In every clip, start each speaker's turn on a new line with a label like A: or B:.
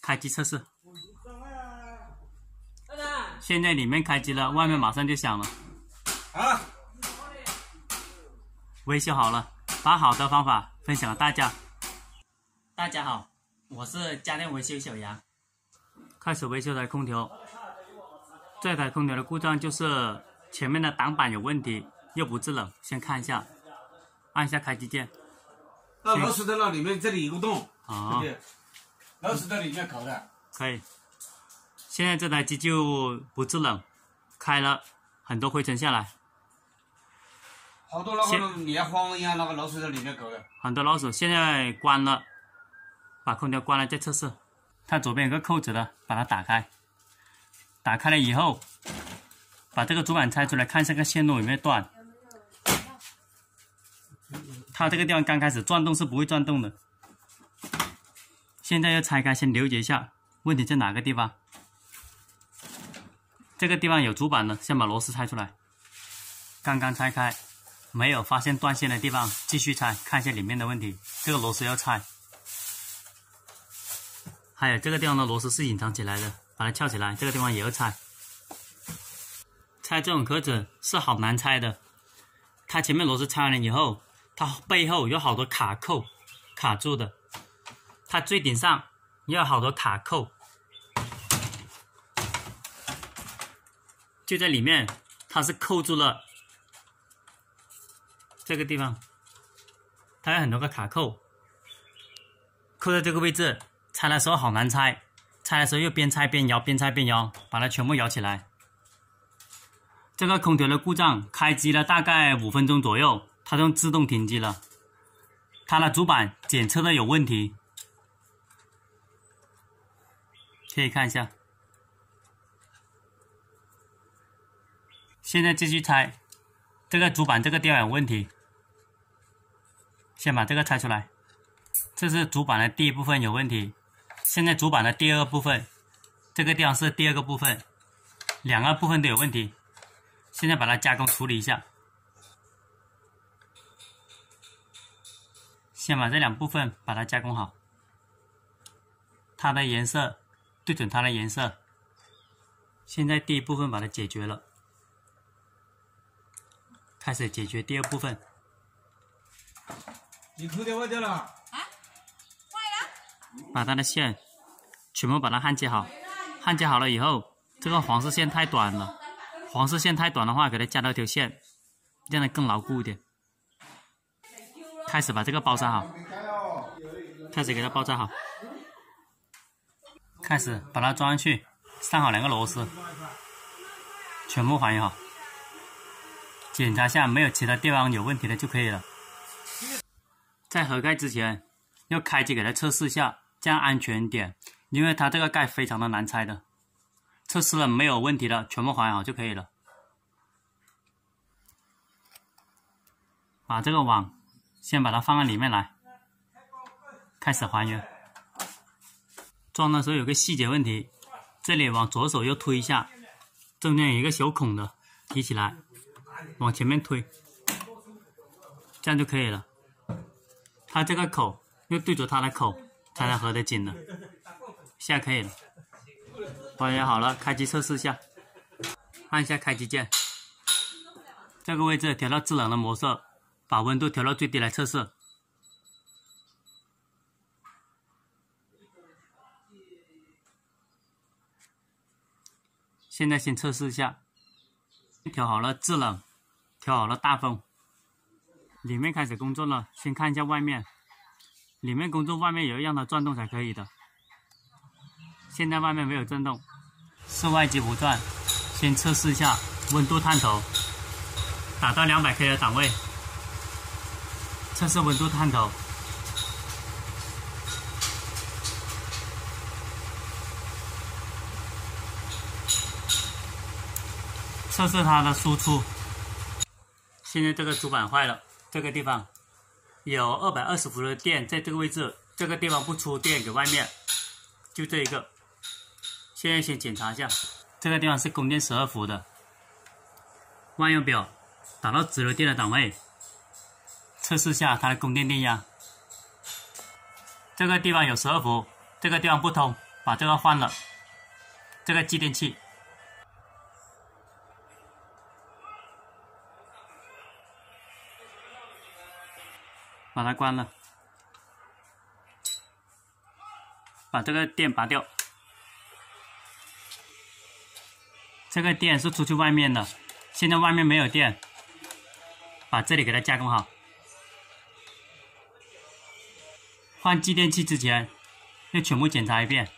A: 开机测试。现在里面开机了，外面马上就响了。
B: 啊！
A: 维修好了，把好的方法分享给大家。大家好，我是家电维修小杨。开始维修台空调。这台空调的故障就是前面的挡板有问题，又不制冷。先看一下，按一下开机键。
B: 那老鼠在那里面，这里有个洞。
A: 啊，
B: 老鼠在里面烤的。
A: 可以。现在这台机就不制冷，开了很多灰尘下来。
B: 好多那个棉花一样，那个老鼠在里面搞的。
A: 很多老鼠。现在关了，把空调关了再测试。它左边有个扣子的，把它打开。打开了以后，把这个主板拆出来，看这个线路有没有断。它这个地方刚开始转动是不会转动的。现在要拆开，先了解一下问题在哪个地方。这个地方有主板的，先把螺丝拆出来。刚刚拆开，没有发现断线的地方，继续拆，看一下里面的问题。这个螺丝要拆。还有这个地方的螺丝是隐藏起来的，把它撬起来，这个地方也要拆。拆这种壳子是好难拆的，它前面螺丝拆完了以后，它背后有好多卡扣卡住的，它最顶上也有好多卡扣，就在里面，它是扣住了这个地方，它有很多个卡扣，扣在这个位置。拆的时候好难拆，拆的时候又边拆边摇，边拆边摇，把它全部摇起来。这个空调的故障，开机了大概5分钟左右，它就自动停机了。它的主板检测的有问题，可以看一下。现在继续拆，这个主板这个地方有问题，先把这个拆出来。这是主板的第一部分有问题。现在主板的第二个部分，这个地方是第二个部分，2个部分都有问题。现在把它加工处理一下。先把这2部分把它加工好，它的颜色对准它的颜色。现在第一部分把它解决了，开始解决第二部分。
B: 你空调坏掉了？
A: 把它的线全部把它焊接好，焊接好了以后，这个黄色线太短了，黄色线太短的话，给它加多条线，让它更牢固一点。开始把这个包扎好，开始给它包扎好，开始把它装上去，上好2个螺丝，全部还原好，检查下没有其他地方有问题的就可以了。在合盖之前，要开机给它测试一下，这样安全一点，因为它这个盖非常的难拆的。测试了没有问题的，全部还原好就可以了。把这个网先把它放到里面来，开始还原。装的时候有个细节问题，这里往左手右推一下，中间有一个小孔的，提起来，往前面推，这样就可以了。它这个口又对着它的口才能合得紧的，现在可以了。还原好了，开机测试一下，按一下开机键，这个位置调到制冷的模式，把温度调到最低来测试。现在先测试一下，调好了制冷，调好了大风，里面开始工作了。先看一下外面，里面工作，外面也要让它转动才可以的。现在外面没有震动，室外机不转。先测试一下温度探头，打到200K 的档位，测试温度探头。测试它的输出。现在这个主板坏了，这个地方有220伏的电，在这个位置，这个地方不出电给外面，就这一个。现在先检查一下，这个地方是供电12伏的，万用表打到直流电的档位，测试下它的供电电压。这个地方有12伏，这个地方不通，把这个换了，这个继电器，把它关了，把这个电拔掉。这个电是出去外面的，现在外面没有电，把这里给它加工好。换继电器之前，要全部检查一遍。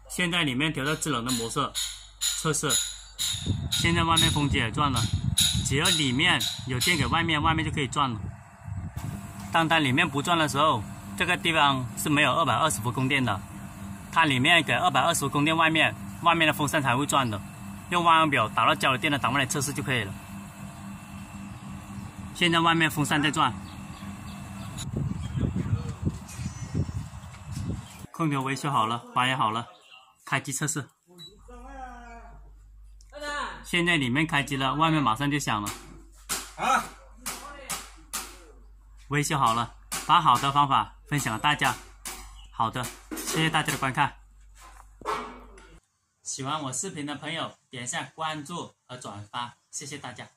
A: 现在里面调到制冷的模式，测试。现在外面风机也转了，只要里面有电给外面，外面就可以转了。当它里面不转的时候，这个地方是没有220伏供电的，它里面给220伏供电，外面的风扇才会转的。用万用表打到交流电的档位来测试就可以了。现在外面风扇在转，空调维修好了，拔也好了，开机测试。现在里面开机了，外面马上就响了。
B: 啊！
A: 维修好了，把好的方法分享给大家。好的，谢谢大家的观看。喜欢我视频的朋友，点一下关注和转发，谢谢大家。